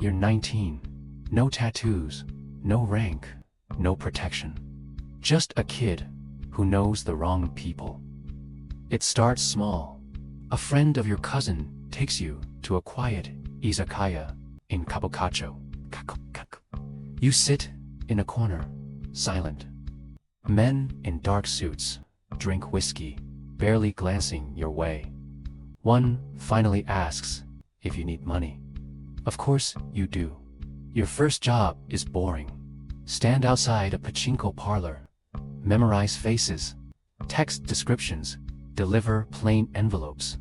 You're 19. No tattoos, no rank, no protection. Just a kid who knows the wrong people. It starts small. A friend of your cousin takes you to a quiet izakaya in Kabukicho. You sit in a corner, silent. Men in dark suits drink whiskey, barely glancing your way. One finally asks if you need money. Of course you do. Your first job is boring. Stand outside a pachinko parlor, memorize faces, text descriptions, deliver plain envelopes.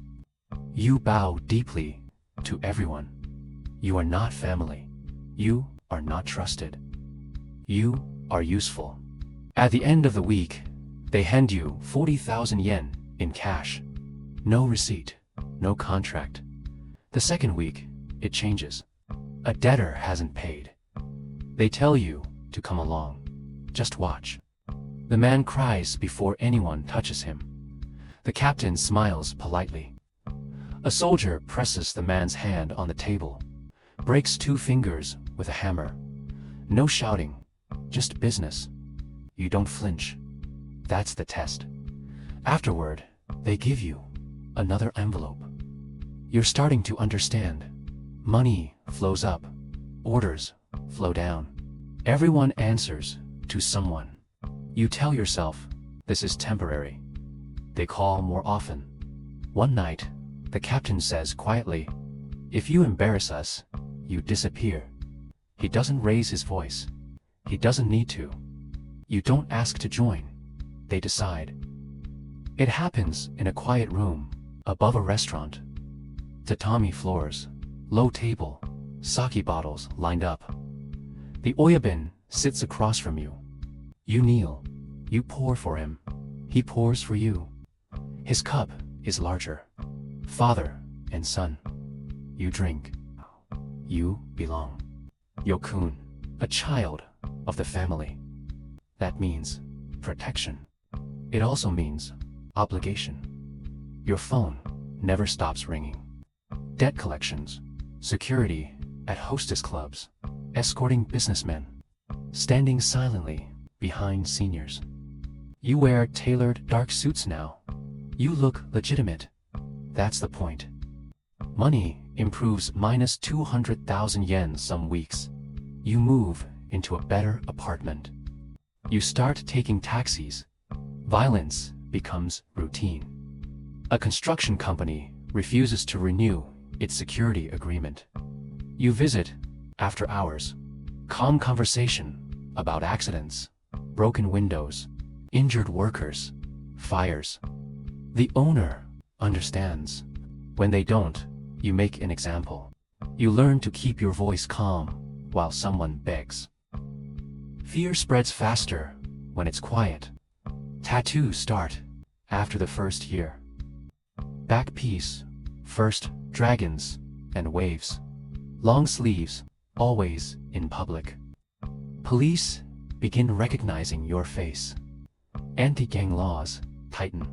You bow deeply to everyone. You are not family. You are not trusted. You are useful. At the end of the week, they hand you 40,000 yen in cash. No receipt, no contract. The second week, it changes. A debtor hasn't paid. They tell you to come along. Just watch. The man cries before anyone touches him. The captain smiles politely. A soldier presses the man's hand on the table, breaks 2 fingers with a hammer. No shouting, just business. You don't flinch. That's the test. Afterward, they give you another envelope. You're starting to understand. Money flows up, orders flow down. Everyone answers to someone. You tell yourself, this is temporary. They call more often. One night, the captain says quietly, if you embarrass us, you disappear. He doesn't raise his voice. He doesn't need to. You don't ask to join. They decide. It happens in a quiet room, above a restaurant. Tatami floors, low table, sake bottles lined up. The Oyabun sits across from you. You kneel. You pour for him. He pours for you. His cup is larger. Father and son. You drink. You belong. Yokun, a child of the family. That means protection. It also means obligation. Your phone never stops ringing. Debt collections, security at hostess clubs, escorting businessmen, standing silently behind seniors. You wear tailored dark suits now. You look legitimate. That's the point. Money improves minus 200,000 yen some weeks. You move into a better apartment. You start taking taxis. Violence becomes routine. A construction company refuses to renew its security agreement. You visit after hours. Calm conversation about accidents, broken windows, injured workers, fires. The owner understands. When they don't, you make an example. You learn to keep your voice calm while someone begs. Fear spreads faster when it's quiet. Tattoos start after the first year. Back piece, first dragons and waves. Long sleeves, always in public. Police begin recognizing your face. Anti-gang laws tighten.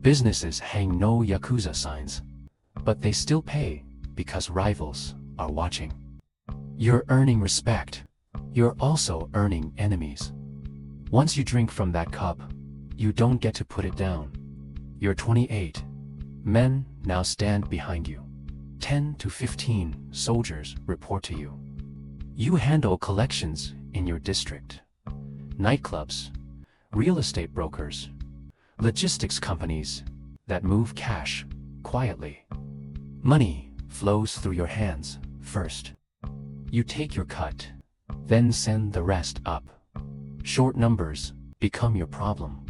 Businesses hang no Yakuza signs, but they still pay because rivals are watching. You're earning respect. You're also earning enemies. Once you drink from that cup, you don't get to put it down. You're 28. Men now stand behind you. 10 to 15 soldiers report to you. You handle collections in your district. Nightclubs, real estate brokers, logistics companies that move cash quietly. Money flows through your hands first. You take your cut, then send the rest up. Short numbers become your problem.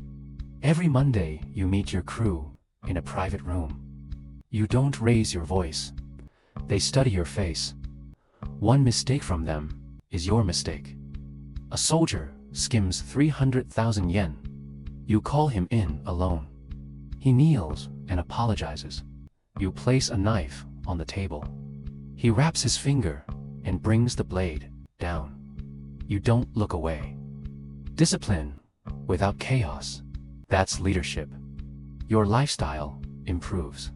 Every Monday you meet your crew in a private room. You don't raise your voice. They study your face. One mistake from them is your mistake. A soldier skims 300,000 yen. You call him in alone. He kneels and apologizes. You place a knife on the table. He wraps his finger and brings the blade down. You don't look away. Discipline without chaos. That's leadership. Your lifestyle improves.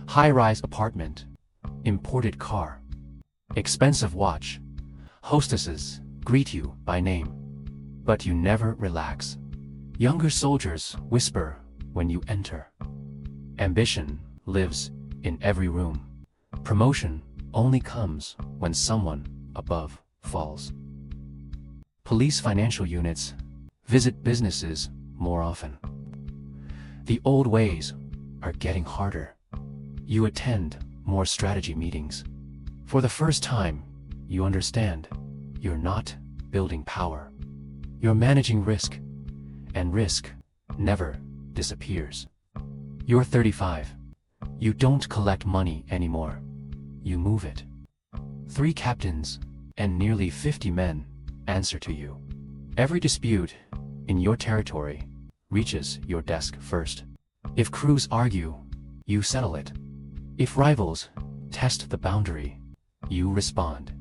High-rise apartment, imported car. Expensive watch. Hostesses greet you by name. But you never relax. Younger soldiers whisper when you enter. Ambition lives in every room. Promotion only comes when someone above falls. Police financial units visit businesses more often. The old ways are getting harder. You attend more strategy meetings. For the first time, you understand you're not building power. You're managing risk, and risk never disappears. You're 35. You don't collect money anymore. You move it. 3 captains and nearly 50 men answer to you. Every dispute in your territory reaches your desk first. If crews argue, you settle it. If rivals test the boundary, you respond.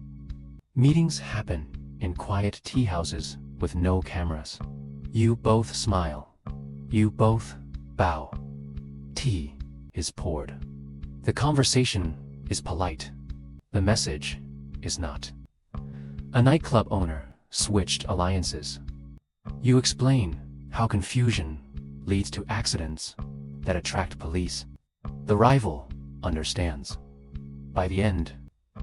Meetings happen in quiet tea houses with no cameras. You both smile. You both bow. Tea is poured. The conversation is polite. The message is not. A nightclub owner switched alliances. You explain how confusion leads to accidents that attract police. The rival understands. By the end,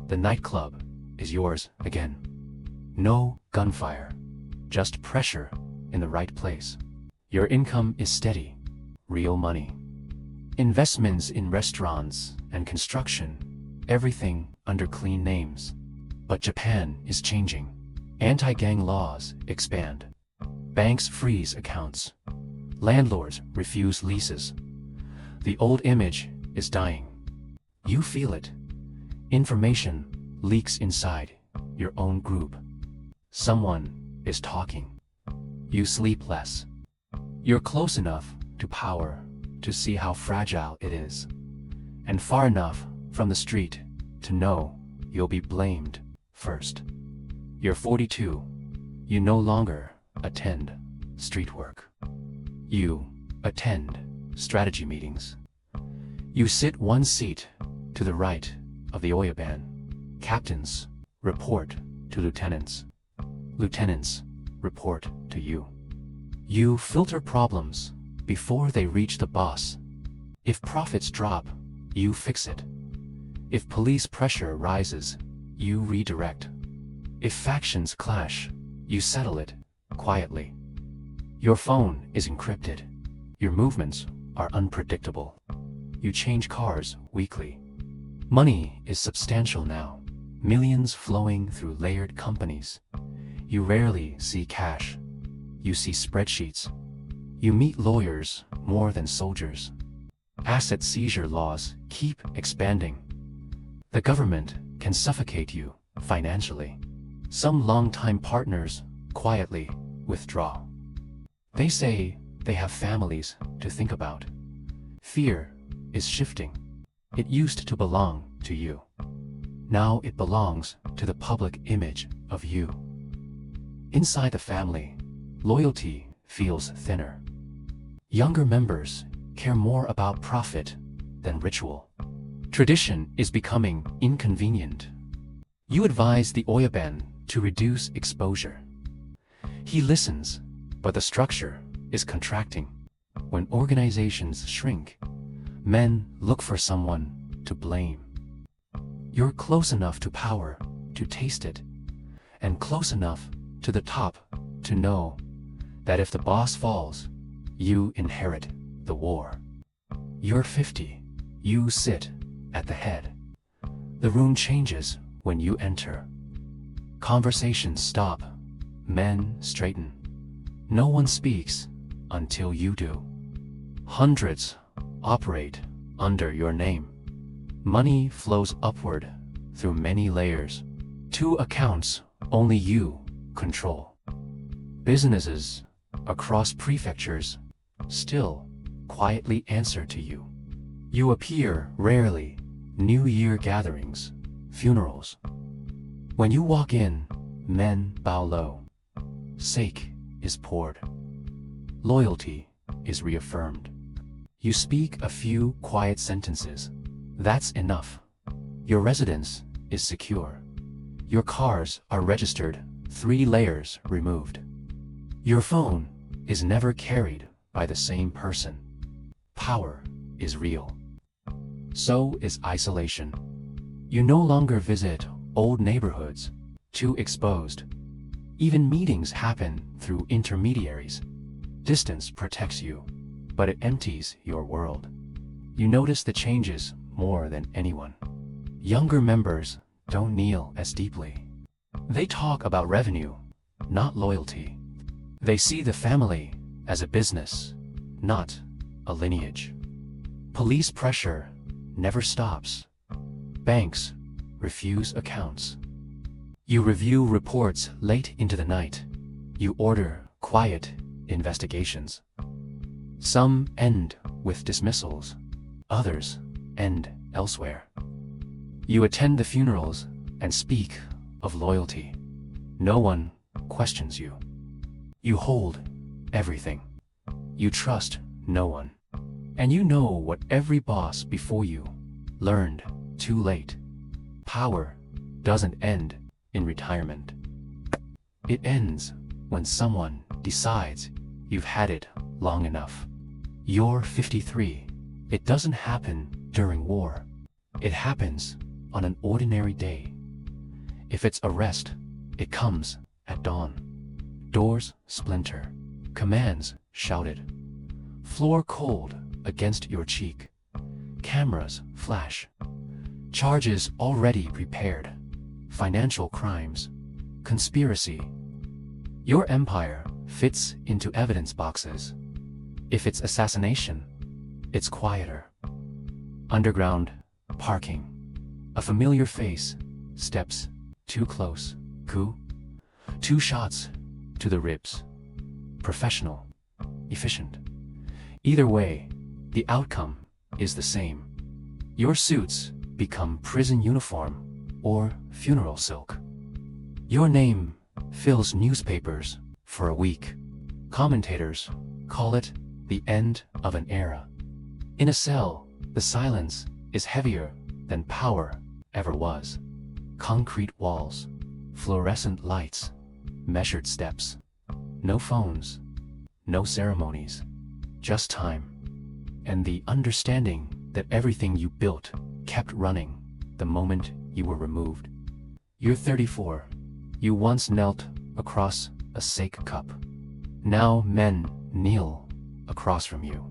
the nightclub is yours again. No gunfire, just pressure in the right place. Your income is steady, real money. Investments in restaurants and construction, everything under clean names. But Japan is changing. Anti-gang laws expand. Banks freeze accounts. Landlords refuse leases. The old image is dying. You feel it. Information leaks inside your own group. Someone is talking. You sleep less. You're close enough to power to see how fragile it is, and far enough from the street to know you'll be blamed first. You're 42. You no longer attend street work. You attend strategy meetings. You sit one seat to the right of the Oyabun. Captains report to lieutenants. Lieutenants report to you. You filter problems before they reach the boss. If profits drop, you fix it. If police pressure rises, you redirect. If factions clash, you settle it quietly. Your phone is encrypted. Your movements are unpredictable. You change cars weekly. Money is substantial now, millions flowing through layered companies. You rarely see cash. You see spreadsheets. You meet lawyers more than soldiers. Asset seizure laws keep expanding. The government can suffocate you financially. Some longtime partners quietly withdraw. They say they have families to think about. Fear is shifting. It used to belong to you. Now it belongs to the public image of you. Inside the family, loyalty feels thinner. Younger members care more about profit than ritual. Tradition is becoming inconvenient. You advise the Oyabun to reduce exposure. He listens, but the structure is contracting. When organizations shrink, men look for someone to blame. You're close enough to power to taste it, and close enough to the top to know that if the boss falls, you inherit the war. You're 50. You sit at the head. The room changes when you enter. Conversations stop. Men straighten. No one speaks until you do. Hundreds operate under your name. Money flows upward through many layers. 2 accounts only you control. Businesses across prefectures still quietly answer to you. You appear rarely. New Year gatherings, funerals. When you walk in, men bow low. Sake is poured. Loyalty is reaffirmed. You speak a few quiet sentences. That's enough. Your residence is secure. Your cars are registered 3 layers removed. Your phone is never carried by the same person. Power is real. So is isolation. You no longer visit old neighborhoods, too exposed. Even meetings happen through intermediaries. Distance protects you, but it empties your world. You notice the changes more than anyone. Younger members don't kneel as deeply. They talk about revenue, not loyalty. They see the family as a business, not a lineage. Police pressure never stops. Banks refuse accounts. You review reports late into the night. You order quiet investigations. Some end with dismissals. Others end elsewhere. You attend the funerals and speak of loyalty. No one questions you. You hold everything. You trust no one. And you know what every boss before you learned too late. Power doesn't end in retirement. It ends when someone decides you've had it long enough. You're 53. It doesn't happen during war. It happens on an ordinary day. If it's arrest, it comes at dawn. Doors splinter, commands shouted, floor cold against your cheek, cameras flash, charges already prepared, financial crimes, conspiracy. Your empire fits into evidence boxes. If it's assassination, it's quieter. Underground parking. A familiar face steps too close. Coup. 2 shots to the ribs. Professional. Efficient. Either way, the outcome is the same. Your suits become prison uniform or funeral silk. Your name fills newspapers for a week. Commentators call it the end of an era. In a cell, the silence is heavier than power ever was. Concrete walls, fluorescent lights, measured steps. No phones, no ceremonies, just time. And the understanding that everything you built kept running the moment you were removed. You're 34. You once knelt across a sake cup. Now men kneel across from you.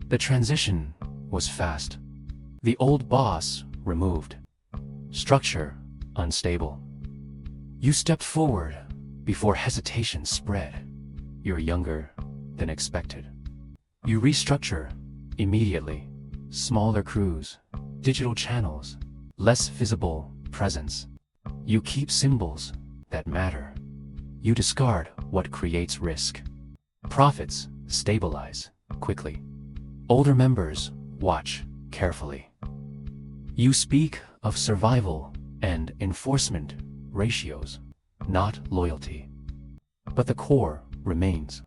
The transition was fast. The old boss removed. Structure unstable. You stepped forward before hesitation spread. You're younger than expected. You restructure immediately. Smaller crews, digital channels, less visible presence. You keep symbols that matter. You discard what creates risk. Profits stabilize quickly. Older members watch carefully. You speak of survival and enforcement ratios, not loyalty. But the core remains.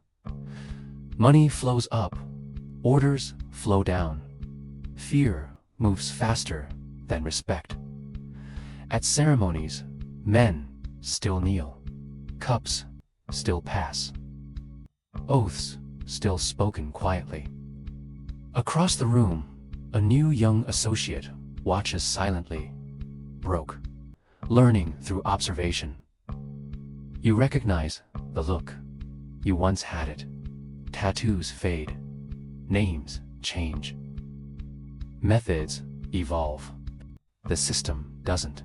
Money flows up, orders flow down. Fear moves faster than respect. At ceremonies, men still kneel. Cups still pass. Oaths still spoken quietly. Across the room, a new young associate watches silently, broke, learning through observation. You recognize the look. You once had it. Tattoos fade. Names change. Methods evolve. The system doesn't.